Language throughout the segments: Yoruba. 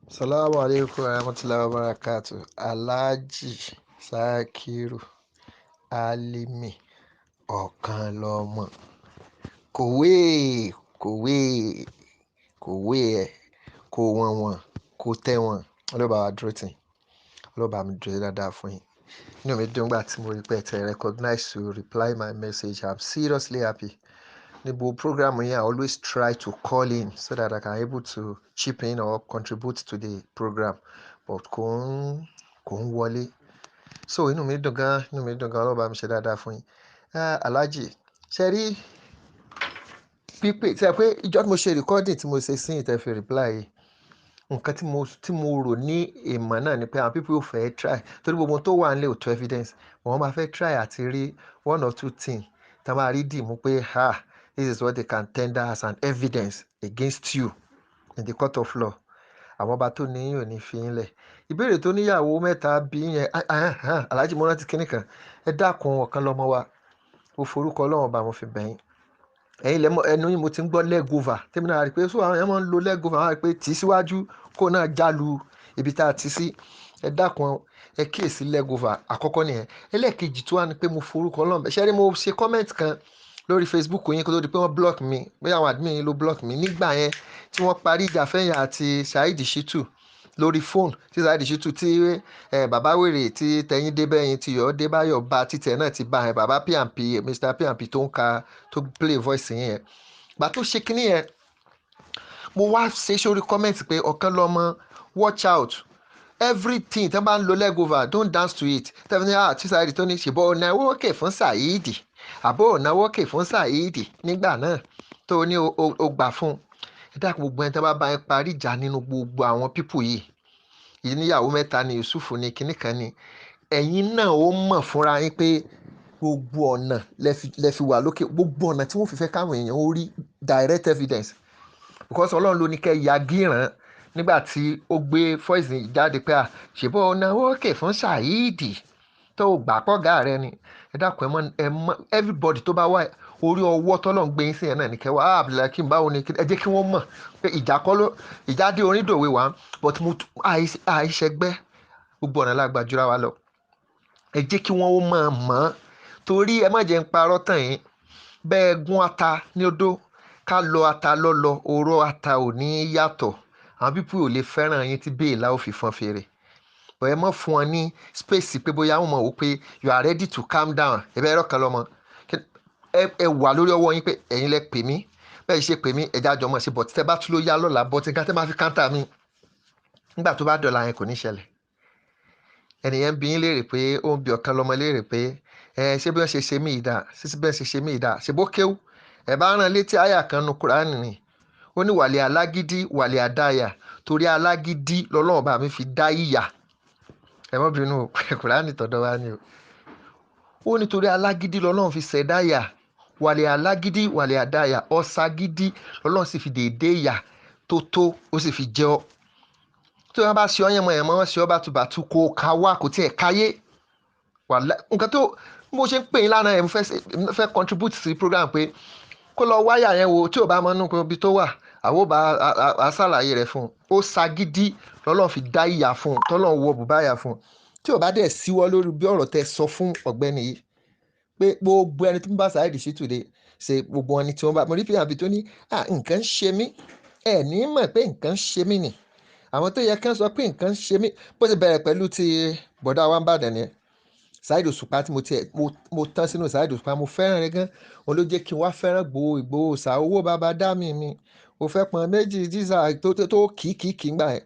Salamu alaikum warahmatullahi wabarakatuh. Alhaji Sakiru Alimi ọ̀kan lọ́mọ. Kòwé kòwé kòwé ẹ̀ kò wọ̀n kò tẹ̀wọ̀n. Ọlọ́ba wa dúró tì. Ọlọ́ba mi dúró dáadáa fún yín. Inú mi dùn gbà tí mo rí pé ẹ ti recognize to reply my message. I'm seriously happy. Níbo program yẹn, I always try to call in so that I can able to chip in or contribute to the program. But kò ń wọlé. So inú mi dùn gan, Ọlọ́ba mi ṣe dáadáa fún yín. Alhaji, ṣe rí pípé tí ẹ pé ìjọ tí mo ṣe recording tí mo ṣe sí ìtẹ́ fi reply yìí, nǹkan tí mo rò ní ìmọ̀ náà ni pé àwọn people ò fẹ́ try torí gbogbo tó wà nílé ò tó evidence. Wọ́n máa fẹ́ try àti rí one or two things tá a máa rí dì mú pé this is what they can tender as an evidence against you in the court of law. Àwọn ọba tó ní yín ò ní fi yín lẹ̀. Ìbéèrè tó níyàwó mẹ́ta bí yẹn, Alhaji mo rántí kinní kan, ẹ dákun ọ̀kan lọ́mọ wa, mo forúkọ Ọlọ́run ọba mo fi bẹ̀yìn. Ẹ̀yin lẹ́mọ̀ ẹnu yín mo ti ń gbọ́ leg over tèmi náà rí pé so àwọn èèyàn máa ń lo leg over, àwọn rí pé tì í síwájú kó náà jálu ibi tá a ti sí. Ẹ dákun ẹ kíyèsí leg over àkọ́kọ́ nìyẹn. Ẹlẹ́ẹ̀kejì tó wà ní pé mo forúkọ Ọlọ́run bẹ̀. Ṣé rí mo ṣe comment kan lórí Facebook yín kó tó di pé wọ́n block mi, pé àwọn admin yín ló block mi nígbà yẹn tí wọ́n parí ìjà fẹ́yìn àti Saidi Shitu lórí fóònù tí Saidi Shitu tí bàbá wèrè tí tẹ̀yìn débẹ̀yìn tí yọ̀ débáyọ̀ bá títẹ̀ náà ti bá bàbá P&P Mr P&P tó ń ka tó play voice yẹn. Gbà tó ṣe kinní yẹn, mo wá ṣe sórí comment pé ọ̀kan lọ́mọ watch out everything tẹ́ bá ń lo leg over don't dance to it. Tẹ́fí ní tí Saidi tó ní ṣèbọ̀ náwó òkè fún Saidi àbó náwó òkè fún Saidi nígbà náà tó ní o gbà fún. Ẹ dákun gbogbo ẹni tẹ́ bá bá ẹ parí ìjà nínú gbogbo àwọn pípù yìí níyàwó mẹ́ta ni Yusuf ní kinní kan ni ẹ̀yin náà ó mọ̀ fúnra yín pé gbogbo ọ̀nà lẹ fi wà lókè, gbogbo ọ̀nà tí wọ́n fi fẹ́ káwọn èèyàn ó rí direct evidence because Ọlọ́run ló ní kẹ́ ya gíran nígbà tí ó gbé voice jáde pé ṣèbọ̀ náwó òkè fún Saidi tó gbà pọ́gà rẹ ni. Ẹ dákun ẹ mọ everybody tó bá wà orí ọwọ́ tọ́lọ́run gbé yín sí yẹn náà ní kẹwàá Abdulhakeem báwo ni ẹ jẹ́ kí wọ́n mọ̀ pé ìjà dé onídòwe wá but àìṣẹgbẹ́ gbogbo ọ̀nà lágbàjúra wa lọ. Ẹ jẹ́ kí wọ́n ó mọ̀ torí ẹ má jẹ́ ń parọ́ tàn yín bẹ́ẹ̀ gún ata ní odó ká lọ ata lọ́lọ́ oró ata ò ní yàtọ̀. Àwọn pípù ò lè fẹ́ràn yín tí bẹ́ẹ̀lá ò fi fọn fèrè. But ẹ mọ̀ fún wọn ní space pé bóyá wọ́n mọ̀ wò pé you are ready to calm down. Ẹ bẹ́ẹ̀ rọ̀kan lọ́mọ ẹ wà lórí ọwọ́ yín pé ẹ̀yin lẹ pè mí bẹ́ẹ̀ ṣe pè mí ẹja jọmọ̀ sí but tẹ́ bá tún ló yá lọ́la but nǹkan tẹ́ máa fi káńtà mi nígbà tó bá dọ̀la yẹn kò ní ṣẹlẹ̀. Ẹnìyẹn bí yín léèrè pé ó ń bi ọ̀kan lọ́mọ léèrè pé ṣé bí wọ́n ṣe ṣe mí ìdá ṣé bí wọ́n ṣe ṣe mí ìdá ṣe bó kéwú ẹ bá rán létí àyà kan nu Kùránì ni ó ní wàlẹ̀ alágídí wàlẹ̀ àdáyà torí alágídí lọ́lọ́run bá mi fi dá ìyà. Ẹ mọ́ bínú Kùránì tọ̀dọ̀ wa ni o. Ó ní torí alágídí lọ́lọ́run fi ṣẹ̀dá ìyà wàlẹ̀ alágídí wàlẹ̀ àdáyà ọ̀ságídí lọ́lọ́run sì fi dèédé ìyà tó ó sì fi jẹ ọ́. Tí wọ́n bá ṣe ọ́ yẹn mọ́ ẹ̀ mọ́ wọ́n ṣe ọ́ bàtúbàtú kó ká wá kò tiẹ̀ káyé. Nǹkan tó mo ṣe ń pè yín lánàá ẹ̀ mo fẹ́ contribute sí program pé kó lọ wáyà yẹn wo tí ò bá mọ inú ibi tó wà àwọn bá a ṣàlàyé rẹ̀ fún un. Ó ṣagídí lọ́lọ́run fi dá ìyà fún un tọ́lọ́run wọ bùbá ìyà fún un. Tí ò bá dẹ̀ síwọ́ lórí bí ọ̀rọ̀ tẹ sọ fún ọ̀gbẹ́ni yìí pé gbogbo ẹni tí ń bá Saidi Shitu ṣe gbogbo ẹni tí wọ́n bá mo rí P&P tó ní nǹkan ń ṣe mí ẹ̀ ní mọ̀ pé nǹkan ń ṣe mí ni àwọn tó yẹ kí wọ́n sọ pé nǹkan ń ṣe mí bó ti bẹ̀rẹ̀ pẹ̀lú ti bọ̀dá wa ń bàdàn ni Saidi Òṣùpá tí mo tán sínú Saidi Òṣùpá mo fẹ́ràn rẹ̀ gan òun ló jẹ́ kí n wá fẹ́ràn Ìgbòho ṣá owó bàbá dá mi ò fẹ́ pọn méjì jíza tó kìí gbà ẹ̀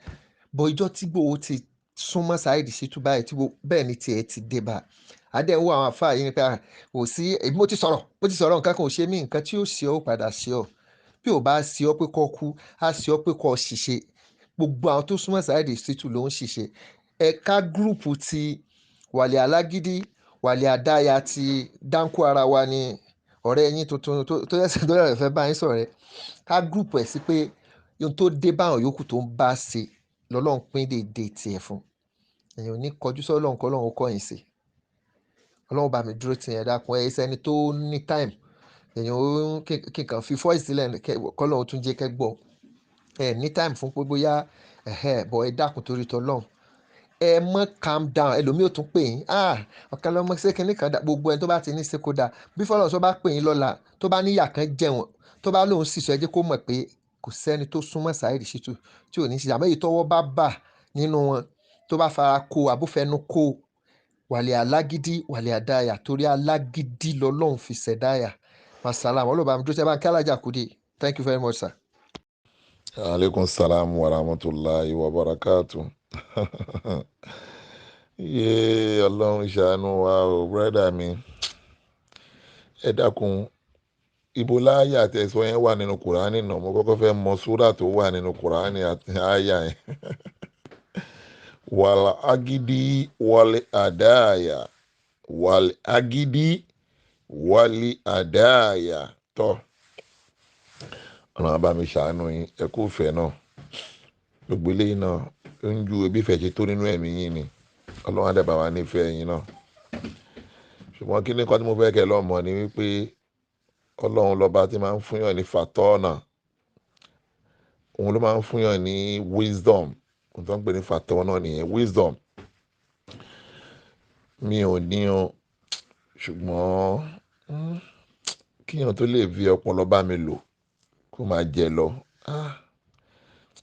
bọ̀ ìjọ tí Ìgbòho ti súnmọ́ Saidi Shitu báyìí tí bẹ́ẹ̀ ni tiẹ̀ ti dé bá adé ń wo àwọn àfáà yìí nípa kò sí èmi mo ti sọ̀rọ̀ nǹkan kan ò ṣe mí nǹkan tí ó ṣe ọ́ padà ṣe ọ́ bí ò bá ṣe ọ́ pé kọ́ kú á ṣe ọ́ pé kọ́ ṣìṣe gbogbo àwọn tó súnmọ́ Saidi Shitu ló ń ṣìṣe. Ẹ̀ka gúrùpù ti wàlẹ̀ alágídí wàlẹ̀ àdáyà ti dáńkó ara wa ni ọ̀rẹ́ yín tuntun tó yẹsẹ̀ tó yẹ fẹ́ bá yín sọ̀rẹ́ ká gúrùpù ẹ̀ sí pé ohun tó dé bá àwọn yòókù tó ń bá ṣe lọ́lọ́run pín déédéé tiẹ̀ fún èèyàn ò ní kọjú sọ́lọ́run kọ́ lọ́run kọ́ yín sí Ọlọ́run bá mi dúró tì yẹn dákun ẹ̀ ṣẹ́ni tó ní time èèyàn ó kí nǹkan fi voice sílẹ̀ kọ́ lọ́run tún jẹ́ kẹ́ gbọ́ ẹ ní time fún pé bóyá bọ̀ ẹ dákun torí tọlọ́run ẹ mọ́ calm down ẹlòmíì ò tún pè yín ọ̀kan lọ́mọ ṣé kinní kan dá gbogbo ẹni tó bá ti ní ṣe kó dáa bí fọlọ́run tó bá pè yín lọ́la tó bá níyà kan jẹ̀wọ̀n tó bá lóun sì sọ ẹ jẹ́ kó mọ̀ pé kò sẹ́ni tó súnmọ́ Saidi Shitu tí ò ní ṣe àmọ́ èyí tọ́wọ́ bá bà nínú wọn tó bá fara kó abúfẹ́nu kó wàlẹ̀ alágídí wàlẹ̀ àdáyà torí alágídí lọ́lọ́run fi ṣẹ̀dáyà masalam ọlọ́ba mi dúró tẹ́ bá ń kí alájà kúdé thank you very much sir. aleykum salaam wa rahmatulahi wa barakatu. yé ọlọ́run ṣàánú wa o brẹ́dà mi ẹ dákun ibo láàyè àtẹ̀sọ́ yẹn wà nínú kùránì náà mo kọ́kọ́ fẹ́ mọ súrà tó wà nínú kùránì àti àyà yẹn. wàl agidi wàl àdáyà wàl agidi wàl àdáyà tọ́ ọ̀nà bá mi ṣàánú yín ẹ kú fẹ́ náà gbogbo eléyìí náà ń ju ebi fẹ́ ṣe tó nínú ẹ̀mí yín ni ọlọ́run àdàbà wa nífẹ̀ẹ́ yín náà ṣùgbọ́n kí ni kan tí mo fẹ́ kẹ́ lọ́mọ ni wípé ọlọ́run lọ́ba tí máa ń fúnyàn ní fatọ́nà òun ló máa ń fúnyàn ní wisdom òun tó ń pè ní fatọ́nà nìyẹn wisdom mi ò ní o ṣùgbọ́n kíyàn tó lè fi ọpọlọ bá mi lò kó máa jẹ lọ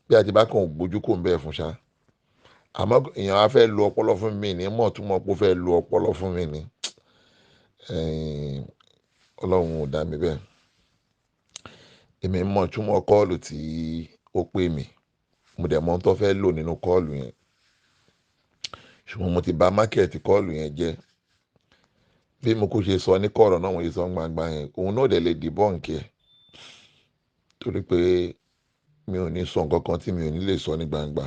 bí a ti bá kàn gbójú kò ń bẹ́ẹ̀ fún ṣá àmọ́ èèyàn á fẹ́ lo ọpọlọ fún mi ní mọ̀ tún mọ̀ pé ó fẹ́ lo ọpọlọ fún mi ní ọlọ́run ò dá mi bẹ́ẹ̀ èmi mọ̀ túmọ̀ kọ́ọ̀lù tí ó pè mí mo dẹ̀ mọ̀ tó fẹ́ lò nínú kọ́ọ̀lù yẹn ṣùgbọ́n mo ti bà mákẹ́ẹ̀tì kọ́ọ̀lù yẹn jẹ́ bí mo kò ṣe sọ ní kọ̀rọ̀ náà wọ́n ṣe sọ gbangba yẹn òun náà dẹ̀ lè dìbọ́ǹkì ẹ̀ torí pé mi ò ní sọ nǹkan kan tí mi ò ní lè sọ ní gbangba.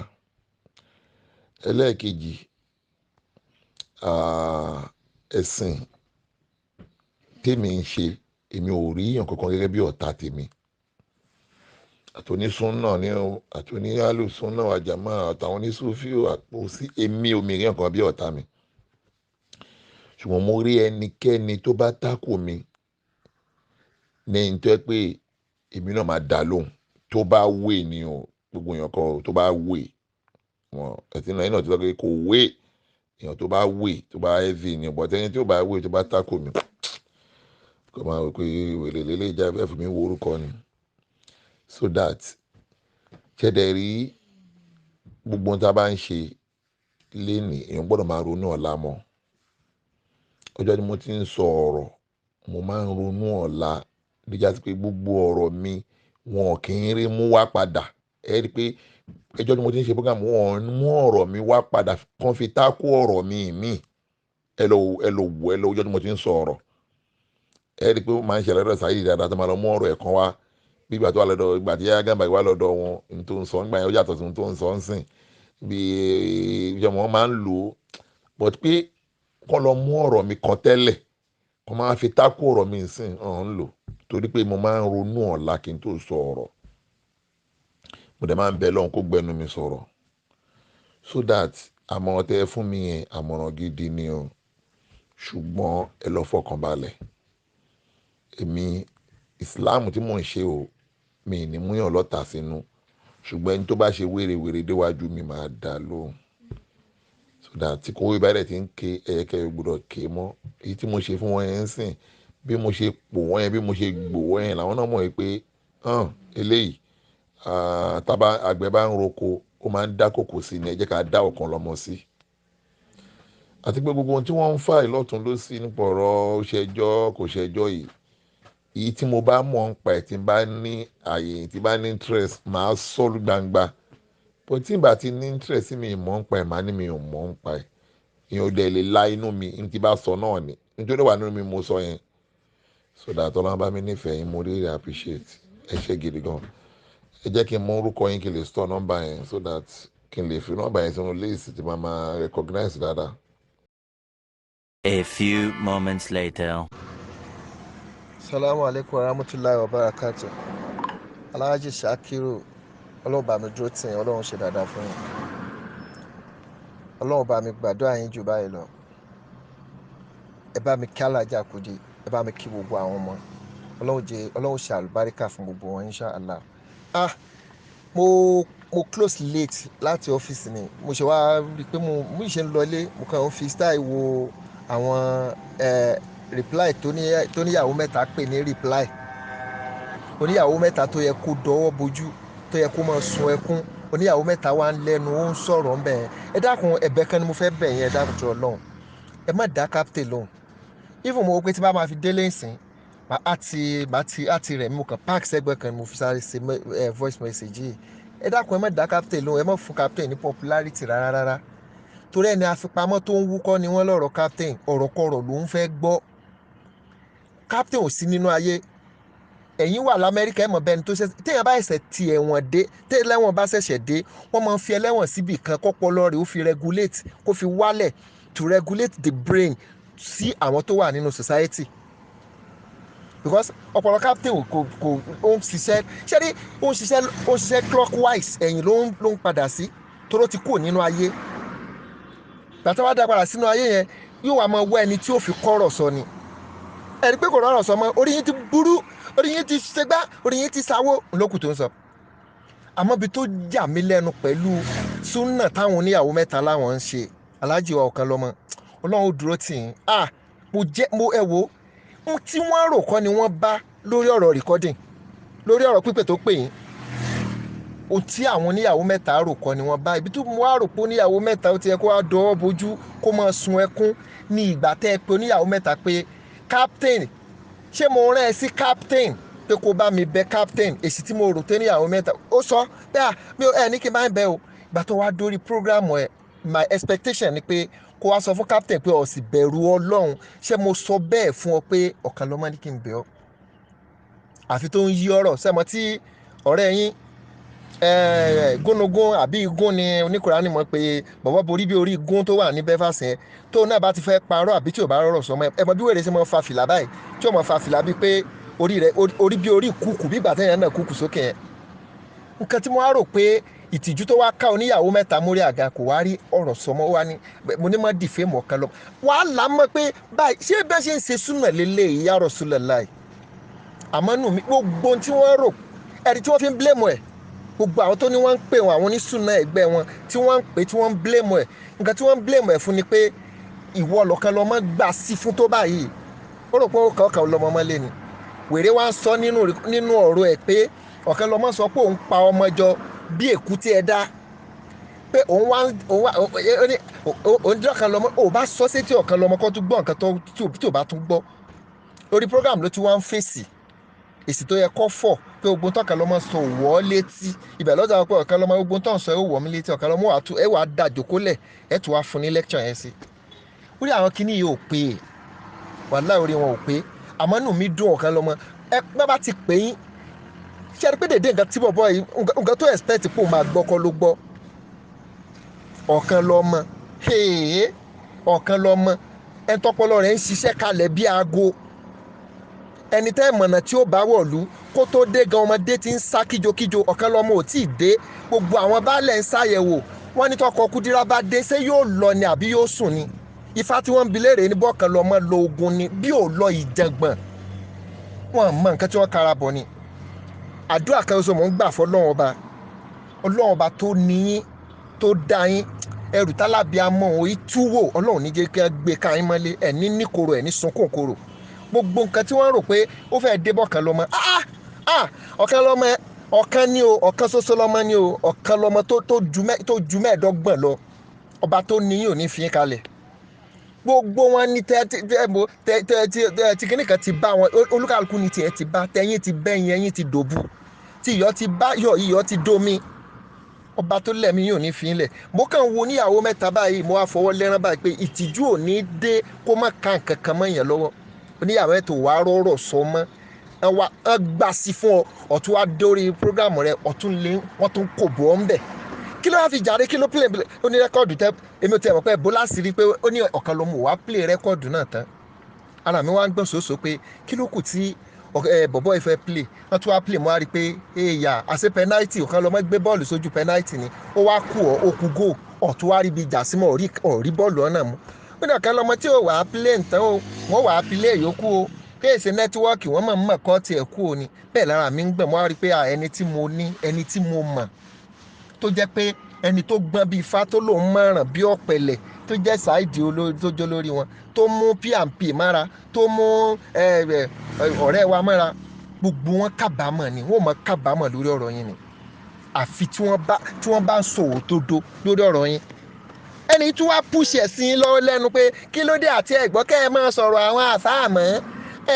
ẹlẹ́ẹ̀kejì ẹ̀sìn tèmi ń ṣe èmi ò rí èèyàn kankan gẹ́gẹ́ bí ọ̀tá tèmi àtònísúnnà ní àtòníyálùsúnnà àjàmá àtàwọn onísúfì àpò sí èmi ò mìíràn kan bí ọ̀tá mi ṣùgbọ́n mo rí ẹnikẹ́ni tó bá tákò mi ní ẹni tó yẹ pé èmi náà máa dá lóhùn tó bá wé ni o gbogbo èèyàn kan tó bá wé wọn ẹtí náà iná tó lọ́kẹ́ kò wé èèyàn tó bá wé tó bá heavy ni ọ̀bọ̀ tẹ́ni tó bá wé tó bá tákò mi kò máa wò pé wèrè lélẹ́ ìjà fẹ́ fún mi wo orúkọ ni so that ṣẹ̀dẹ̀ rí gbogbo ohun tá a bá ń ṣe lénìí èèyàn gbọ́dọ̀ máa ronú ọ̀la mọ́ ọjọ́ tí mo ti ń sọ ọ̀rọ̀ mo máa ń ronú ọ̀la níjà sí pé gbogbo ọ̀rọ̀ mi wọn kì í rí mú wá padà ẹ rí i pé ẹjọ́ tí mo ti ń ṣe program wọn mú ọ̀rọ̀ mi wá padà kan fi tákù ọ̀rọ̀ mi ẹ lọ wò ọjọ́ tí mo ti ń sọ ọ̀rọ̀ ẹ rí i pé ó máa ń ṣẹlẹ̀ lọ́dọ̀ Saidi dáadáa tó máa lọ mú ọ̀rọ̀ ẹ̀ kan wá bí ìgbà tó wà lọ́dọ̀ ìgbà tí yáyá gàmbá wà lọ́dọ̀ wọn ní tó ń sọ nígbà yẹn ó yàtọ̀ sí ní tó ń sọ ń sìn bí ìjọba wọn máa ń lò ó but pé kọ́ lọ mú ọ̀rọ̀ mi kan tẹ́lẹ̀ kọ́ máa fi tákù ọ̀rọ̀ mi sìn ọ̀hún lò torí pé mo máa ń ronú ọ̀la kí n tó sọ ọ̀rọ̀ mo dẹ̀ máa ń bẹ lọ́hùn kó gbẹnu mi sọ̀rọ̀ so that àmọ̀ràn tẹ́ ẹ fún mi yẹn àmọ̀ràn gidi ni o ṣùgbọ́n ẹ lọ fọkàn balẹ̀ èmi Islam tí mò ń ṣe o mi ní múyàn lọ́tà sínú ṣùgbọ́n ẹni tó bá ṣe wérewère déwájú mi máa dá lóhùn so that tí kò wí báyìí ti ń ké ẹ̀yẹ́kẹ́ gbọ́dọ̀ ké mọ́ èyí tí mo ṣe fún wọn yẹn ń sìn bí mo ṣe pò wọ́n yẹn bí mo ṣe gbò wọ́n yẹn làwọn náà mọ̀ pé eléyìí tábà àgbẹ̀ bá ń roko ó máa ń dá kòkò sí ni ẹ jẹ́ ká dá ọ̀kan lọ́mọ sí àti pé gbogbo ohun tí wọ́n ń fà lọ́tún ló sí nípa ọ̀rọ̀ ó ṣẹjọ́ kò ṣẹjọ́ yìí èyí tí mo bá mọ̀ ń pa ẹ̀ tí bá ní àyè tí bá ní interest máa sọ gbangba bó tí n bá ti ní interest mi mọ̀ ń pa ẹ̀ máa ní mi ò mọ̀ ń pa ẹ̀ ìyẹn ò dẹ̀ lè la inú mi ní ti bá sọ náà ni nítorí wà nínú mi mo sọ yẹn so that ọlọ́run bá mi nífẹ̀ẹ́ yín mo really appreciate ẹ ṣé gidi gan ẹ jẹ́ kí n mọ orúkọ yín kí n lè store nọ́mbà yẹn so that kí n lè fi nọ́mbà yẹn sínú list tí màá máa recognize dáadáa. A few moments later. salamu alaikum warahmatullahi wabarakatuh Alhaji Shakiru ọlọ́run bá mi dúró tì yín ọlọ́run ṣe dáadáa fún yín ọlọ́run bá mi gbàdúrà yín jù báyìí lọ ẹ bá mi kí alájà kùdí ẹ bá mi kí gbogbo àwọn ọmọ ọlọ́run ṣe àlùbáríkà fún gbogbo wọn insha Allah mo close late láti ọ́fíìsì ni mo ṣe wá rí i pé mo ṣe ń lọlé mo kàn ń fi style wo àwọn reply tó níyàwó mẹ́ta pè ní reply oníyàwó mẹ́ta tó yẹ kó dọwọ́ bojú tó yẹ kó máa sun ẹkún oníyàwó mẹ́ta wá ń lẹ́nu ó ń sọ̀rọ̀ ń bẹ̀ yẹn ẹ dákun ẹ̀bẹ̀ kan ni mo fẹ́ bẹ̀ yẹn ẹ dákun tó Ọlọ́run ẹ má dá captain lóhùn even mo wò pé tí bá máa fi délé ìsìn àti rẹ̀ mo kàn park sẹ́gbẹ́ kan mo fi sáré ṣe voice message yìí ẹ dákun ẹ má dá captain lóhùn ẹ má fún captain ní popularity rárá torí ẹni àfipamọ́ tó ń wúkọ́ ni wọ́n lọ́rọ̀ captain ọ̀rọ̀kọ̀rọ̀ ló ń fẹ́ gbọ́ captain ò sí nínú ayé ẹ̀yin wà lamẹ́ríkà ẹ̀ mọ̀ bẹ́ẹ̀ ni tó ṣe téèyàn bá ẹ̀sẹ̀ ti ẹ̀wọ̀n dé téèyàn bá ṣẹ̀ṣẹ̀ dé wọ́n máa ń fi ẹlẹ́wọ̀n síbì kan kọ́pọlọ rẹ̀ ó fi regulate kó fi wálẹ̀ to regulate the brain sí àwọn tó wà nínú society because ọpọlọ captain kò ó ń ṣiṣẹ́ ṣẹ́rí ó ń ṣiṣẹ́ clockwise ẹ̀yìn ló ń padà sí toró ti kúrò nínú ayé gbàtà wá dá padà sínú ayé yẹn yóò wá máa wá ẹni tí ó fi kọ́rọ̀ sọ ni ẹni pé kò rọrọ̀ sọ mọ́ orí yín ti burú orí yín ti ṣègbà orí yín ti sáwó lókù tó ń sọ àmọ́ ibi tó jà mí lẹ́nu pẹ̀lú súnà táwọn oníyàwó mẹ́ta láwọn ń ṣe aláàjì wa ọ̀kan lọ́mọ ọlọ́run ó dúró tì yín mo ẹ wo tí wọ́n rò kọ́ ni wọ́n bá lórí ọ̀rọ̀ recording lórí ọ̀rọ̀ pípè tó pè yín ohun tí àwọn oníyàwó mẹ́ta rò kọ́ ni wọ́n bá ibi tó mo wá rò pé oníyàwó mẹ́ta ó ti yẹ kó wá dọwọ́ bojú kó máa sun ẹkún ní ìgbà tẹ́ ẹ pé oníyàwó mẹ́ta pé captain ṣé mo rán ẹ sí captain pé kó bá mi bẹ captain èsì tí mo rò tó níyàwó mẹ́ta ó sọ pé mi ò ní kí n bá ń bẹ o ìgbà tó wá dórí program ẹ my expectation ni pé kó wá sọ fún captain pé ó sì bẹ̀rù Ọlọ́run ṣé mo sọ bẹ́ẹ̀ fún ọ pé ọ̀kan lọ́mọ ní kí n bẹ̀ ọ́ àfi tó ń yí ọ̀rọ̀ sẹ́mọ tí ọ̀rẹ́ yín gúnugún àbí igún ni oníkùránì mọ̀ pé bọ̀bọ̀ borí bí orí igún tó wà ní bẹ́fàsì yẹn tó náà bá ti fẹ́ parọ́ àbí tí ò bá rọrọ̀ sọmọ ẹ mọ bí wèrè ṣe mọ fa fìlà báyìí tí ò mọ fa fìlà bíi pé orí bí orí kúkú bí ìgbà tẹ́yìn náà kúkú sókè yẹn nǹkan tí mo wá rò pé ìtìjú tó wá ká oníyàwó mẹ́ta mórí àga kò wá rí ọ̀rọ̀ sọmọ wá ní mo ní mọ́ dìfé mọ̀ kan lọ wàá là mọ́ pé báyìí ṣé bẹ́ẹ̀ ṣe ń ṣe súnà lélẹ̀ ya Rasulullah àmọ́ nù mí gbogbo tí wọ́n rò ẹ̀rí tí wọ́n fi ń blame ẹ̀ gbogbo àwọn tó ní wọ́n ń pè wọn àwọn onísùnà ẹgbẹ́ wọn tí wọ́n ń pè tí wọ́n ń blame ẹ̀ nǹkan tí wọ́n ń blame ẹ̀ fún ni pé ìwọ lọ́kàn lọ́mọ gbà sí fún tó báyìí ó rò pé ọkàn lọ́mọ ọmọ lé ni wèrè wá ń sọ nínú ọ̀rọ̀ ẹ̀ pé ọ̀kan lọ́mọ sọ pé òun pa ọmọ jọ bí èkúté ẹ̀dá pé òun dọ́kan lọ́mọ ò bá sọ sétí ọ̀kan lọ́mọ kó tún gbọ́ nǹkan tí ò bá tún gbọ́ lórí program ló ti wá ń fèsì èsì tó yẹ kó fọ̀ pé ogun tọ́ka lọ́mọ sọ wọ́ létí ibẹ̀ lọ́jà pé ọ̀kan lọ́mọ ogun tó ń sọ ẹ̀ wọ̀ mí létí ọ̀kan lọ́mọ ẹ̀ wà á da jòkólẹ̀ ẹ̀ tún wá fún ní lecture yẹn sí orí àwọn kìíní yìí ò pé wàláhì orí wọn ò pé àmọ́ nù mí dùn ọ̀kan lọ́mọ ẹ bá ti pè yín ṣe é pé dèdè nǹkan tí bọ̀bọ̀ yìí nǹkan tó expect pò máa gbọ́ kọ́ ló gbọ́ ọ̀kan lọ́mọ ọ̀kan lọ́mọ ẹ̀ tọpọlọ rẹ̀ ń ṣiṣẹ́ kalẹ̀ bí aago ẹni tẹ́ mọ̀nà tí ó bá wọ̀lú kó tó dé gan ọmọdé ti ń sá kíjokíjo ọ̀kan lọ́mọ ò tí ì dé gbogbo àwọn baálẹ̀ ń ṣàyẹ̀wò wọ́n ní tọkọ Kúdírá bá dé ṣé yóò lọ ni àbí yóò sùn ni ifá tí wọ́n ń bi léèrè ní bọ́ọ̀kan lọ́mọ lo ogun ni bí ò lọ ìjàngbọ̀n wọn mọ nǹkan tí wọ́n kára bọ̀ ni àdúrà kan oṣù mọ̀ ń gbà fọ́ Ọlọ́run ọba tó níyín tó dá yín ẹrù tálábíàmọ́ òun ìtúwò Ọlọ́run ní jẹ́ kí wọ́n gbé káyín mọ́lé ẹ̀ ní níkorò ẹ̀ ní sunkún koro gbogbo nǹkan tí wọ́n rò pé ó fẹ́ dé bọ́ọ̀kan lọ́mọ ọ̀kan lọ́mọ ọ̀kan ní o ọ̀kan ṣoṣo lọ́mọ ní o ọ̀kan lọ́mọ tó ju mẹ́ẹ̀ẹ́dọ́gbọ̀n lọ ọba tó níyìn ò ní fi kalẹ̀ gbogbo wọn ní tí kìnnì kan ti bá wọn olúkàlùkù ní tiẹ̀ ti bá tẹ̀yìn ti bẹ́yìn ẹ̀yìn ti dòbu tí iyọ̀ ti bá iyọ̀ ti domi ọba tó lẹ̀mí yóò ní fi lẹ̀ mo kàn wo níyàwó mẹ́ta báyìí mo wá fọwọ́ lẹ́rán báyìí pé ìtìjú ò ní dé kó má ka nǹkan kan mọ́ yẹn lọ́wọ́ oníyàwó ẹ̀ tó wá rọ̀rọ̀ sọ mọ́ ẹ gbà sí fún ọ ọ̀tún wá dórí prógrámù rẹ ọ̀tún lé wọ́n tún kò bọ́ ọ́n bẹ̀ kí ló wá fi jàre kí ló play ó ní rẹ́kọ̀dù tẹ́ èmi ò tẹ́ mọ̀ pé bọ́lá sì rí pé ó ní ọ̀kan ló mú wá play rẹ́kọ̀dù náà tán ara mi wá ń gbọ́n sòsò pé kí ló kù tí bọ̀bọ̀ ìfẹ́ play wọ́n tún wá play mo wá rí i pé èèyà àṣẹ pẹ́náìtì ọ̀kan lọ́mọ gbé bọ́ọ̀lù sójú pẹ́náìtì ni ó wá kú ó kú góò ọ̀tún wá rí ibi ìjà símọ̀ ọ̀rí bọ́ọ̀lù ọ̀nà mú ó ní ọ̀kan lọ́mọ tí ò wá play nǹkan o wọ́n wá play yòókù o kéèsì nẹ́tíwọ́ọ̀kì wọ́n mọ̀ kọ́ tiẹ̀ kú òní bẹ́ẹ̀ lára mi ń gbọ̀n mo wá rí i pé ẹni tí mo ní ẹni tí mo mọ̀ tó jẹ́ pé ẹni tó gbọ́n bíi ifá tó lòún mọ̀ràn bí ọ̀pẹ̀lẹ̀ tó jẹ́ Saidi olórí tó jẹ́ lórí wọn tó mú P&P mára tó mú ọ̀rẹ́ wa mára gbogbo wọn kábàámọ̀ ni wọ́n mọ̀ kábàámọ̀ lórí ọ̀rọ̀ yín ni àfi tí wọ́n bá ń sọ òdodo lórí ọ̀rọ̀ yín ẹni tí wàá pùṣì ẹ̀sìn lọ́wọ́ lẹ́nu pé kí ló dé àti ẹ̀gbọ́n kẹ́ ẹ máa sọ̀rọ̀ àwọn àfáàmọ́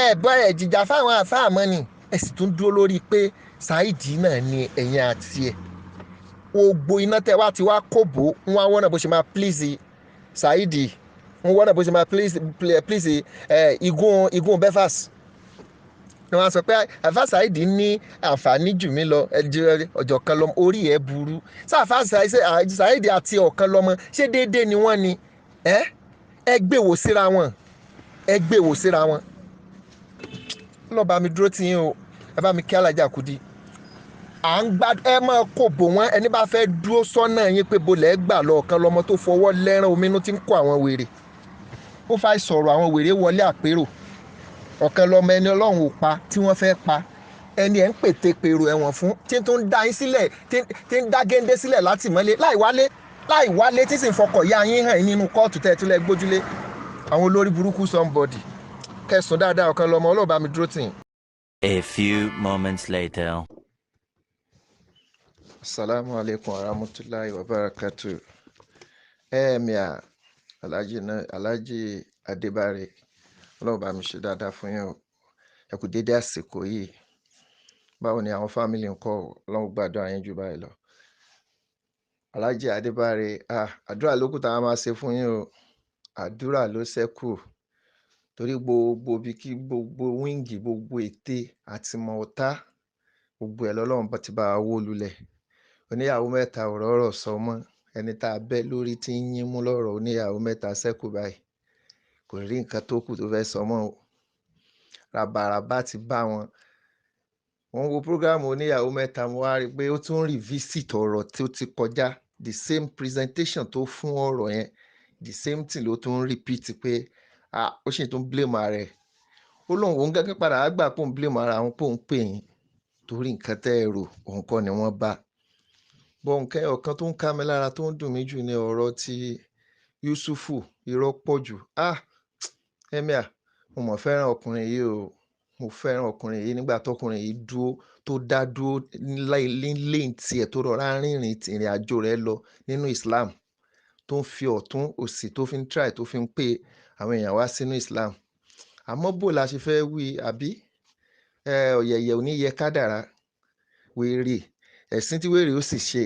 ẹ̀bọ́ ẹ̀jìjà fáwọn àfáàmọ́ ni ẹ sì tún dúró lórí pé Saidi náà ni ẹ̀yin àti ẹ̀ gbogbo iná tẹ wá ti wá kóbó ń wá wọ́nà bó ṣe máa please Saidi ń wọ́nà bó ṣe máa please igun Belfast ni wọ́n sọ pé àfá Saidi ní àǹfààní jù mí lọ ọjọ́ kan lọ orí ẹ̀ burú sáfà Saidi àti ọ̀kan lọ́mọ ṣé déédéé ni wọ́n ni ẹ gbèwò síra wọn lọ́ọ́ bá mi dúró tì yín o ẹ bá mi kí alájà Kudi ẹ máa kó bò wọ́n ẹni bá fẹ́ dúró sọ́nà yín pé bolẹ̀ gbà lọ ọ̀kan lọ́mọ tó fọwọ́ lẹ́rán omi inú tí ń kó àwọn wèrè ó fà sọ̀rọ̀ àwọn wèrè wọlé àpérò ọ̀kan lọ́mọ ẹni Ọlọ́run ò pa tí wọ́n fẹ́ pa ẹni ẹ̀ ń pète pèrò ẹ̀wọ̀n fún tí tó ń dá yín sílẹ̀ tí ń dá géńdé sílẹ̀ láti mọ́lé láì wálé tí sì ń fọkọ̀ ya yín hàn nínú kóòtù tẹ̀ tí lẹ́ gbójúlé àwọn olórí burúkú somebody kẹsùn dáadáa ọ̀kan lọ́mọ ọlọ́ọ̀bá mi dúró tì yín. A few moments later. Assalamu alaikum warahmatullahi wabarakatuh. Ẹ̀ẹ̀mìà Alhaji Adébárè ọlọ́run bá mi ṣe dáadáa fún yín o ẹ kú dédé àsìkò yìí báwo ni àwọn fámìlì ń kọ́ ọlọ́run gbàdúrà yín jù báyìí lọ. Alhaji Adébárè àdúrà ló kù tá a máa ṣe fún yín o àdúrà ló ṣẹ́kù torí gbogbo bí kí gbogbo wíńgì gbogbo ète àti mọ̀ ọ̀tá gbogbo ẹ̀ lọ́lọ́run bá ti bá a wó lulẹ̀ oníyàwó mẹ́ta ọ̀rọ̀ sọ mọ́ ẹni tá a bẹ́ lórí tí ń yín mú lọ́rọ̀ oníyàwó mẹ́ta ṣẹ́kù báyìí kò rí nǹkan tó kù tó fẹ́ sọ mọ́ o ràbàràbà ti bá wọn wo prógráàmù oníyàwó mẹ́ta mo wá rí i pé ó tún revisit ọ̀rọ̀ tí ó ti kọjá the same presentation tó fún ọ̀rọ̀ yẹn the same thing ló tún repeat pé ó sì tún blame ara ẹ̀ ó lóun òun gẹ́gẹ́ padà á gbà pé òun blame ara òun pé òun pè yín torí nǹkan tẹ́ ẹ rò òun kọ́ ni wọ́n bá bọ́ nǹkan ọ̀kan tó ń ká mi lára tó ń dùn mí jù ní ọ̀rọ̀ ti Yusufu Iropoju Emir mo mọ̀ fẹ́ràn ọkùnrin yìí o mo fẹ́ràn ọkùnrin yìí nígbà tọkùnrin yìí dúró tó dá dúró lẹ́yìn tiẹ̀ tó rọra rìnrìn ìrìn àjò rẹ̀ lọ nínú Islam tó ń fi ọ̀tún òsì tó fi ń try tó fi ń pè àwọn èèyàn wá sínú Islam àmọ́ bó la ṣe fẹ́ wí àbí ọ̀yẹ̀yẹ̀ ò ní yẹ kádàrá wèrè ẹ̀sìn tí wèrè ó sì ṣe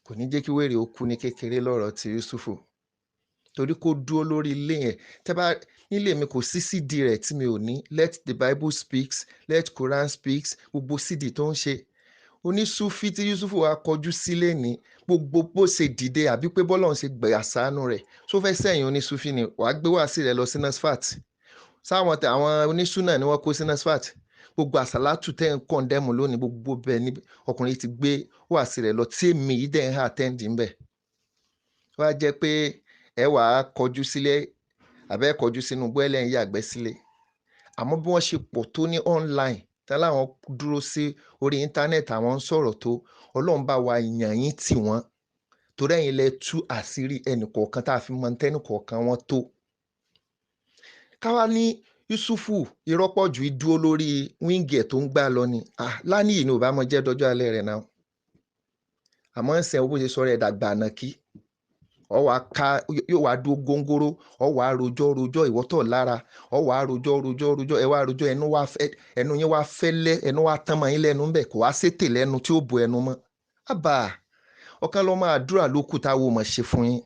kò ní jẹ́ kí wèrè ó kú ní kékeré lọ́rọ̀ ti Yusufu torí kó dúró lórí ilé yẹn tẹ́ bá nílé mi kò sí CD rẹ̀ tí mi ò ní let the Bible speaks let Quran speaks gbogbo CD tó ń ṣe onísúfí tí Yusufu wa kọjú sílé ní gbogbo bó ṣe dìde àbí pé bọ́lọ́run ṣe gbẹ̀yà sánú rẹ̀ tó fẹ́ sẹ́yìn onísúfí ni wàá gbé wá sí rẹ̀ lọ sí NASFAT sáwọn àwọn onísúnà ni wọ́n kó sí NASFAT gbogbo àsálàtù tẹ́ ń kọ̀ndẹ́mù lónìí gbogbo bẹ́ẹ̀ ni ọkùnrin ti gbé wá sí rẹ̀ lọ tí èmi yìí dẹ̀ ń hà tẹ́ǹdì ńbẹ̀ wá jẹ́ pé ẹ wàá kọjú sílé àbẹ́ kọjú sínú bọ́ẹ̀lẹ̀ ń yàgbẹ́ sílé àmọ́ bí wọ́n ṣe pọ̀ tó ní online tá láwọn dúró sí orí íńtánẹ́ẹ̀tì àwọn ń sọ̀rọ̀ tó ọlọ́run bá wa yàn yín tì wọ́n torí ẹ̀yin lẹ tú àṣírí ẹnìkọ̀ọ̀kan tá a fi mọ tẹ́nìkọ̀ọ̀kan wọn tó káwá ní Yusufu Iropoju dúró lórí wíńgì ẹ̀ tó ń gbá lọ ni lánìí ni ò bá mọ jẹ́ dọ́jọ́ alẹ́ rẹ̀ náà àmọ́ ń sẹ́ owó ṣe sọ̀rọ̀ ẹ̀ dàgbà àná kí ọ wá ká yóò wá dúró góńgóró ọ wá rojọ́ ìwọ́tọ̀ lára ọ wá rojọ́ ẹ wá rojọ́ ẹnu yín wá fẹ́lẹ́ ẹnu wá tán mọ́ yín lẹ́nu ńbẹ̀ kò wá sétè lẹ́nu tí ó bo ẹnu mọ́ àbá ọ̀kan lọ́ máa àdúrà ló kù táwọn mọ̀ ṣe fún yín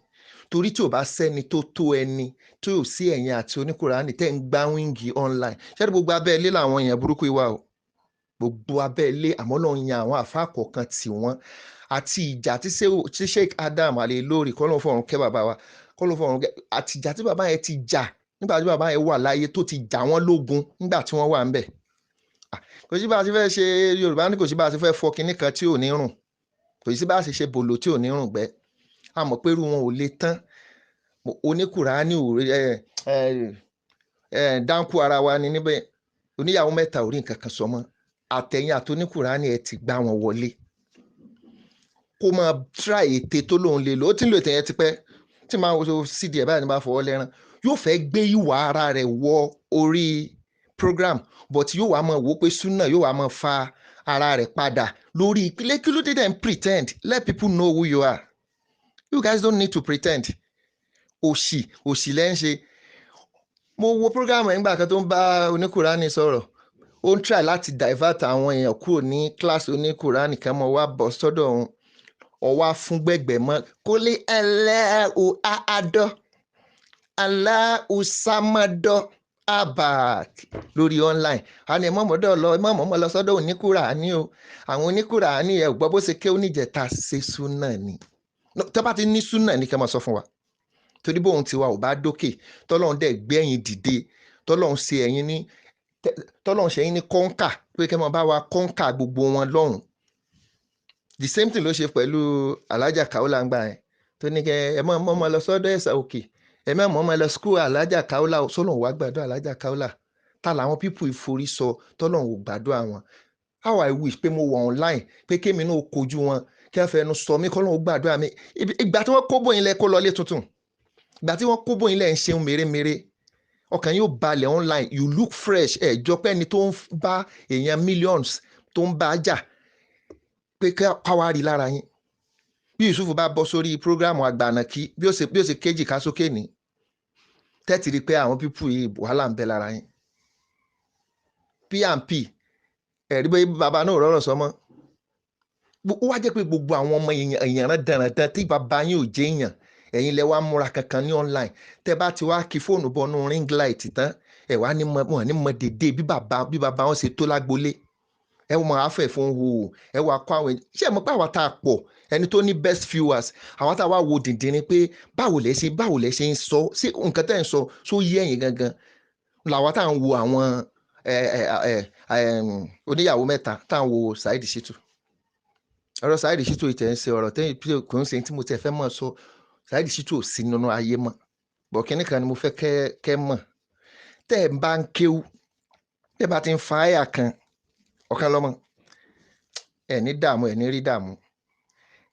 torí tí ò bá sẹ́ni tó tó ẹni tí ò sí ẹ̀yin àti oníkùránì tẹ́ ń gbá wíńgì online ṣẹ́ni gbogbo abẹ́ ilé làwọn èèyàn burúkú ìwà o gbogbo abẹ́ ilé àmọ́ náà yan àwọn àfáà kọ̀ọ̀kan tì wọ́n àti ìjà tí Sheikh Adam alẹ́ lórí kọ́lọ́n fọ̀run kẹ́ bàbá wa kọ́lọ́n fọ̀run kẹ́ àti ìjà tí bàbá yẹn ti jà nígbà tí bàbá yẹn wà láyé tó ti jà wọ́n lógun nígbà tí wọ́n wà ń bẹ̀ kò sí bá a ti fẹ́ ṣe Yorùbá ní kò sí bá a ti fẹ́ fọ kinní kan tí ò ní rùn kò sí bá a ṣe bòlò tí ò ní rùn gbẹ́ a mọ̀ pé irú wọn ò le tán oníkùránì dáńkù ara wa ni níbẹ̀ oníyàwó mẹ́ta ò rí nǹkan kan sọ mọ́ àtẹ̀yìn àtoníkùránì ẹ̀ ti gbá wọn wọlé kó máa try ète tó lóun lè lò ó tí ń lò ètè yẹn ti pẹ́ tí máa wo cd ẹ̀ báyìí ní bá fọwọ́ lẹ́rán yóò fẹ́ gbé ìwà ara rẹ̀ wọ orí program but yóò wá máa wò ó pé súnà yóò wá máa fa ara rẹ̀ padà lórí ìpínlẹ̀ kí ló dé dẹ̀ ń pretend let people know who you are you guys don't need to pretend òṣì lẹ́ ń ṣe. Mo wo program ẹ̀ ńgbà kan tó ń bá oníkùránì sọ̀rọ̀ ó ń try láti divert àwọn èèyàn kúrò ní kíláàsì oníkùránì kan mọ́ wá bọ̀ sọ́dọ̀ òun ọwá fún gbẹ̀gbẹ̀ mọ́ kó lé Allahu àádọ́ Allahu sámádọ́ abak lórí online a ní ẹmọ́mọ́dọ́ lọ ẹmọ́mọ́ lọ sọ́dọ̀ oníkùránì o àwọn oníkùránì ẹ̀ gbọ́ bó ṣe ké oníjẹta ṣe súnà ni tó bá ti ní súnà ní kẹ́ máa sọ fún wa torí bóun tiwa ò bá dókè tọ́lọ́run dẹ̀ gbé ẹ̀yin dìde tọ́lọ́run ṣe ẹ̀yin ní tọ́lọ́run ṣe ẹ̀yin ní kọ́ńkà pé kẹ́ máa bá wa kọ́ńkà gbogbo wọn lọ́hùn the same thing ló ṣe pẹ̀lú alájà Kaola ń gbà yẹn tó ní kẹ́ ẹ mọ́ lọ sọ́dọ̀ ẹ̀sà òkè ẹ mọ́ lọ school alájà Kaola sọ́lọ́run wá gbàdúrà alájà Kaola ta làwọn pípù ìforí sọ tọ́lọ́run ò gbàdúrà wọn how I wish pé mo wà online pé kémi náà kojú wọn kí wọ́n fẹnu sọ mí kọ́lọ́run ò gbàdúrà mi ìgbà tí wọ́n kó bóyin lẹ kó lọlé tuntun ìgbà tí wọ́n kó bóyin lẹ ń ṣeun mèremère ọkàn yóò balẹ̀ online you look fresh ẹ̀ jọ pé ẹni tó ń bá èèyàn millions tó ń bá jà pé káwá rí lára yín bí Yusuf bá bọ́ sórí prógráàmù àgbànàkí bí ó ṣe kéjì ká sókè ní tẹ́tì rí pé àwọn pípù yìí wàhálà ń bẹ lára yín P&P ẹ̀rí bẹ́ẹ̀ bàbá náà rọrùn sọmọ́ ó wá jẹ́ pé gbogbo àwọn ọmọ èèyàn rán dandan tí bàbá yín ò jẹ́ èèyàn ẹ̀yin lẹ wá múra kankan ní online tẹ́ bá ti wá kí fóònù bọnú ring light tán ẹ̀ wá ní mọ dédé bí bàbá wọn ṣe tó lágbolé ẹ wọ́n máa fẹ́ fún hò ẹ wọ́n akọ àwọn ṣé ẹ mọ̀ pé àwa tá a pọ̀ ẹni tó ní best viewers àwa tá a wá wo dìndínrín pé báwo lẹ ṣe ń sọ sí nǹkan tẹ́ ń sọ só yé ẹ̀yin gangan làwa tá à ń wo àwọn oníyàwó mẹ́ta tá à ń wo Saidi Shitu ọ̀rọ̀ Saidi Shitu ìtẹ̀ ń ṣe ọ̀rọ̀ tẹ́yìn kò ń ṣe tí mo tẹ̀ fẹ́ mọ̀ sọ Saidi Shitu ò sí nínú ayé mọ́ bọ̀ kínní kan ni mo fẹ́ kẹ́ mọ̀ tẹ́ ẹ̀ bá ń kéwú tẹ́ ẹ bá ti ń fa àyà kan ọ̀kan lọ́mọ ẹ̀ ní dààmú ẹ̀ ní rí dààmú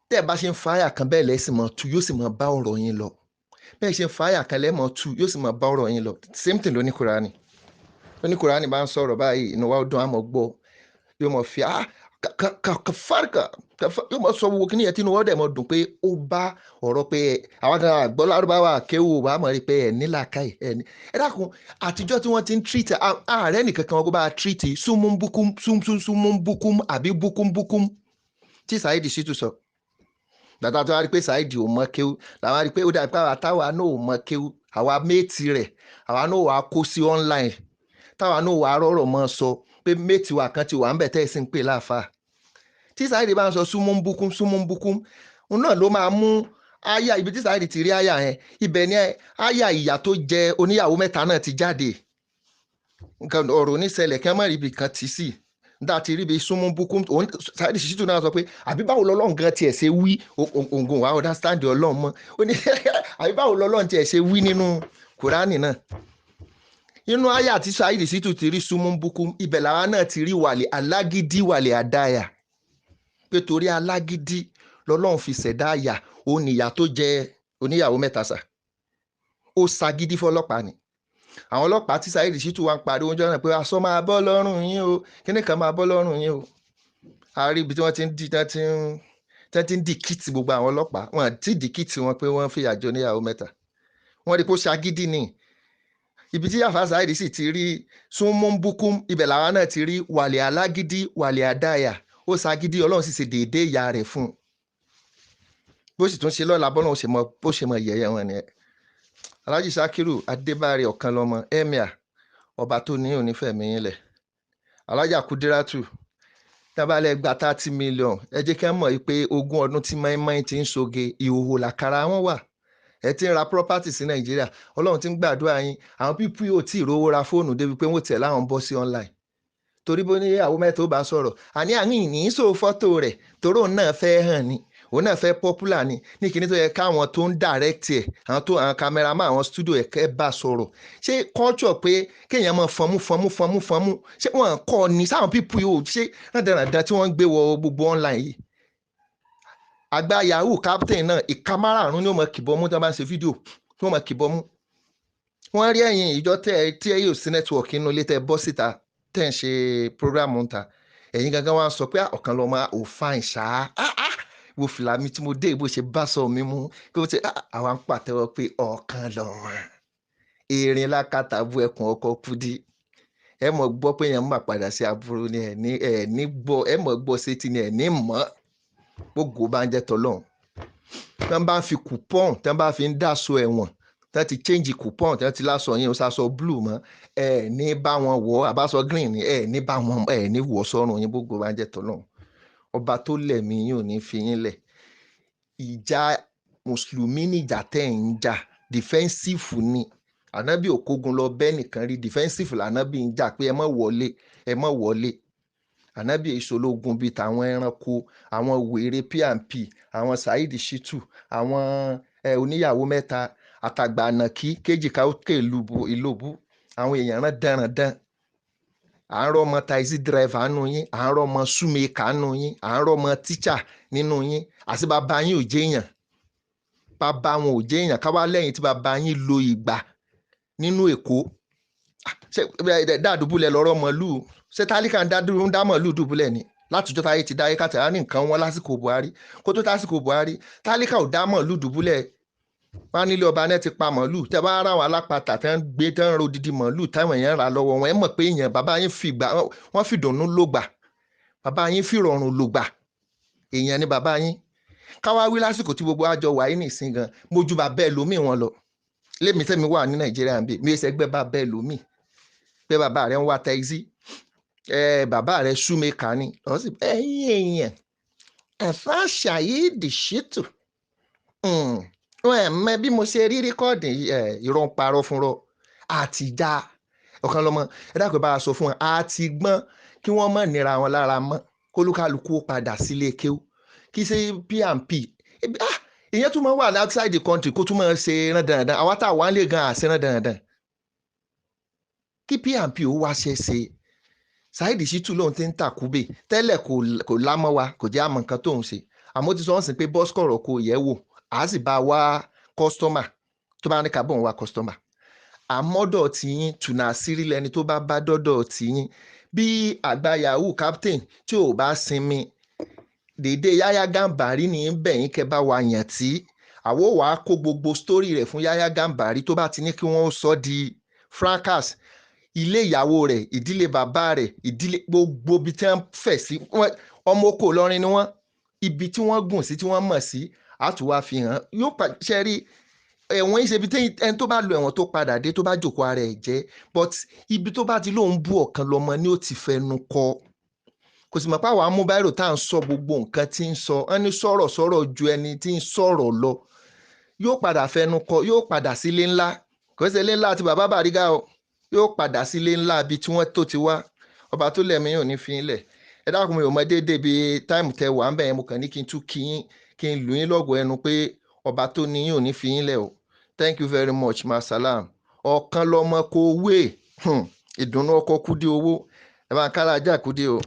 tẹ́ ẹ bá ṣe ń fa àyà kan bẹ́ẹ̀ lẹ́sìn mọ́ tu yóò sì mọ́ bá ọ̀rọ̀ yín lọ bẹ́ẹ̀ ṣe ń fa àyà kan lẹ́mọ̀ tu yóò sì mọ́ bá ọ̀rọ̀ yín lọ same thing lóní Kùránì bá ń sọ̀rọ̀ báyìí inú wa ó dùn àmọ́ gbọ́ yóò mọ̀ fi kàfàrkà yóò mọ̀ sọ wo kí ni ẹ̀ tí inú wọ́n dẹ̀ mọ̀ dùn pé ó bá ọ̀rọ̀ pé àwọn kan àgbọ̀ lárúbáwá kéwù wà á mọ̀ rí pé ẹ̀ nílàkàì ẹ̀ ní ẹ dákun àtijọ́ tí wọ́n ti ń treat ààrẹ nìkan kan wọ́n kó bá treat súnmúbúkúm àbí búkúmbúkúm tí Saidi Shitu sọ dàtà tó wá rí pé Saidi ò mọ kéwù làwọn rí pé ó dàbí pé àwa táwa náà ò mọ kéwù àwa méètì rẹ̀ àwa náà wà á kó sí online táwa náà wà á rọ̀rọ̀ mọ́ sọ pé méètì wa kan ti wà ń bẹ̀ tẹ́ ẹ̀ sì ń pè láàfáà tí Saidi bá ń sọ súnmúbúkúm òun náà ló máa mú àyà ibi tí Saidi ti rí àyà yẹn ibẹ̀ ni àyà ìyà tó jẹ oníyàwó mẹ́ta náà ti jáde nǹkan ọ̀rọ̀ oníṣẹ̀lẹ̀ kí wọ́n má rí ibi kan tì sí nígbà tí rí ibi súnmúbúkúm Saidi Shitu náà sọ pé àbí báwo lọ́lọ́run gan tiẹ̀ ṣe wí ògùn wa understand ọlọ́run mọ́ àbí báwo lọ́lọ́run tiẹ̀ ṣe wí nínú Kùránì náà inú àyà tí Saidi Shitu ti rí súnmúbúkúm ibẹ̀ làwa náà ti rí wàlẹ̀ alágídí wàlẹ̀ àdáyà pé torí alágídí lọ́lọ́run fi ṣẹ̀dá àyà òun nìyà tó jẹ oníyàwó mẹ́ta sà ó ṣagídí fọlọ́pàá ni àwọn ọlọ́pàá tí Saidi Shitu wá ń pariwo oúnjẹ náà pé aṣọ máa bọ́ lọ́rùn yín o kíní kan máa bọ́ lọ́rùn yín o a rí ibi tí wọ́n ti ń dìkìtì gbogbo àwọn ọlọ́pàá wọn ti dìkìtì wọn pé wọ́n fìyà jẹ oníyàwó mẹ́ta wọ́n rí pé ó ṣagídí ni ibi tí àfa Saidi sì ti rí súnmọ́nbúkúm ibẹ̀ làwọn náà ti rí wàlẹ̀ alágídí wàlẹ̀ àdáyà ó ṣagídí ọlọ́run sì ṣe déédéé ìyá rẹ̀ fún un bó sì tún ṣe lọ́la bọ́lá bó ṣe mọ yẹ̀yẹ́ wọn nìyẹn Alhaji Sakiru Adébáre ọ̀kan lọ́mọ emir ọba tó ní onífẹ̀mí yín lẹ̀ Alhaja Kudiratu tábàlẹ̀ gba 30 million ẹ jẹ́ kí wọ́n mọ̀ pé 20 ọdún tí mọ́ínmọ́ín ti ń ṣoge ìhòhò làkàrà wọn wà ẹ ti ń ra property sí Nàìjíríà ọlọ́run ti ń gbàdúrà yín àwọn pípú yóò tí ì rówó ra fóònù débi pé wọ́n tẹ̀ láwọn bọ́ sí online torí bó ní àwọn mẹ́ta ó bá sọ̀rọ̀ àní ìní sọ fọ́tò rẹ̀ toró náà fẹ́ hàn ni òun náà fẹ́ popular ni ní kíní tó yẹ káwọn tó ń direct ẹ̀ àwọn cameraman àwọn studio ẹ̀ kẹ́ bá sọ̀rọ̀ ṣé culture pé kéèyàn máa fọnmú ṣé wọ́n kọ́ ni sáwọn people yìí ò ṣé rádaràda tí wọ́n ń gbé wọ gbogbo online yìí àgbà yahoo captain náà ìka márààrún ni ó mọ kìbọmú tí wọ́n bá ń ṣe fídíò tí wọ́n mọ kìbọmú wọ́n rí ẹ̀yìn ìjọ tí ẹ yóò sí network inú ilé tẹ́ bọ́ síta tẹ́ ń ṣe program ń ta ẹ̀yin gangan wá sọ pé ọ̀kan lọ máa ò fáìn ṣáá wo fìlà mi tí mo dé bó ṣe bá sọ mi mú kí ó ṣe àwa ń pàtẹ́wọ́ pé ọ̀kan lọ wọn erin lákàtà bú ẹkùn ọkọ̀ kúdí ẹ mọ̀ gbọ́ pé èèyàn máa padà sí aburú ni ẹ̀ ní gbọ́ ẹ mọ̀ gbọ́ sétí ni ẹ̀ ní mọ́ gbogbo bá ń jẹ́ tọ́lọ́hún tí wọ́n bá ń fi coupon tí wọ́n bá fi ń dáṣọ ẹ̀wọ̀n tí wọ́n ti change coupon tí wọ́n ti láṣọ yẹn ó ṣaṣọ blue mọ́ ẹ̀ ní bá wọn wọ̀ àbáṣọ green ni ẹ̀ ní bá wọn ẹ̀ ní wọ̀ sọ́run yín gbogbo bá ń jẹ́ tọ́lọ́hún ọba tó lẹ̀mí yín ò ní fi yín lẹ̀ ìjà mùsùlùmí níjà tẹ́ ń jà defensive ni ànábì òkógun lọ bẹ́ẹ̀ nìkan rí defensive lànábì ń jà pé ẹ má wọlé ànábì ìṣológun bíi tàwọn ẹranko àwọn wèrè pnp àwọn Saidi Shitu àwọn oníyàwó mẹ́ta àtàgbà ànàkí kéjìká òkè ìlòbù àwọn èèyàn rán dánradán à ń rọmọ taxi driver nínú yín à ń rọmọ súnmẹ́kà nínú yín à ń rọmọ tíṣà nínú yín àti bàbá yín ò jẹ́yàn bàbá wọn ò jẹ́yàn káwá lẹ́yìn tí bàbá yín lo ìgbà nínú Èkó dáàdúbúlẹ̀ lọ́rọ̀ mọ́lú ṣé tálíkà ń dá mọ́lú dùbúlẹ̀ ni látijọ́ táyé ti dáyé kàtàrà ní nǹkan wọn lásìkò Buhari kó tó tásìkò Buhari tálíkà ò dá mọ́lú dùbúlẹ̀ wọn nílé ọba náà ti pa mọ́lú tẹ́ bá ara àwọn alápatà tẹ́ ń gbé tẹ́ ń ro didi mọ́lú táwọn èèyàn rà lọ́wọ́ wọn ẹ mọ̀ pé èèyàn bàbá yín wọ́n fi dùnnú lògbà bàbá yín fi rọrùn lògbà èèyàn ni bàbá yín káwá wí lásìkò tí gbogbo àjọ wà yín nìsín gan mojú bàbá ẹ lómi wọn lọ lémi tẹ́mi wà ní Nàìjíríà bí mi ṣe gbẹ́ bàbá ẹ lómi pé bàbá rẹ̀ ń wá taxi bàbá rẹ̀ súnmẹ́kà ni wọ́n sì ẹ̀yìn èèyàn ẹ̀fà Saidi Shitu mọ bí mo ṣe rí rékọ́ọ̀dì irọ́ ń parọ́ fúnrọ́ àtijá ọ̀kan lọ́mọ ẹ dákun bá a sọ fún wọn àti gbọ́n kí wọ́n mọ̀ nira wọn lára mọ́ kólúkálukú padà sílé kéwú kí ṣe pnp ìyẹn tún máa wà ní outside the country kó tún máa ṣe rán dandan àwọn táwọn á lè gan àṣẹ rán dandan kí pnp ó wá ṣe Saidi Shitu lóun ti ń tàkúbè tẹ́lẹ̀ kò lámọ́ wa kò jẹ́ àmọ́ nǹkan tóun ṣe àmọ́ ti sọ wọ́n sì pé bọ́sikọ̀rọ̀ kò yẹ̀ wò á sì bá wá kọ́sítọ́mà tó bá ní ká bọ̀ ń wá kọ́sítọ́mà àmọ́dọ̀ tiyín tùnà àṣírí lẹni tó bá dọ́dọ̀ tiyín bí àgbà yahoo captain tí ò bá sinmi dédé Yahya Gambari ní bẹ̀yìn kẹ́ bá wa yàn tí àwọ̀ wàá kó gbogbo sítórì rẹ̀ fún Yahya Gambari tó bá ti ní kí wọ́n sọ di fracas ilé ìyàwó rẹ̀ ìdílé bàbá rẹ̀ ìdílé gbogbo ibi tí wọ́n fẹ̀ sí ọmọ oko Ìlọrin ni wọ́n ibi tí wọ́n gùn sí tí wọ́n mọ̀ sí àtúwá fi hàn yóò ṣe rí ẹ̀wọ̀n yìí ṣe ibi tí ẹni tó bá lo ẹ̀wọ̀n tó padà dé tó bá jòkó ara ẹ̀ jẹ́ but ibi tó bá ti lóun bú ọ̀kan lọ́mọ ni ó ti fẹnu kọ kò sì mọ̀ pé àwọn amúbáyìrò tá à ń sọ gbogbo nǹkan tí ń sọ wọn ní sọ̀rọ̀ ju ẹni tí ń sọ̀rọ̀ lọ yóò padà fẹnu kọ yóò padà sílé ńlá kò sí ilé ńlá àti bàbá Bàrígà o yóò padà sílé ńlá bíi tí wọ́n tó ti wá ọba tó lẹ̀mí yóò ní fi ń lẹ̀ ẹ dákun mi ò mọ déédéé bíi táìmù tẹ wà ń bẹ̀ yẹn mo kàn ní kí n tún kí n lù yín lọ́gọ̀ ẹnu pé ọba tó ní yóò ní fi ń lẹ̀ o thank you very much masalam ọ̀kan lọ́mọ kò wé ìdùnnú ọkọ̀ Kúdí owó ẹ bá ń kára ajá Kúdí o.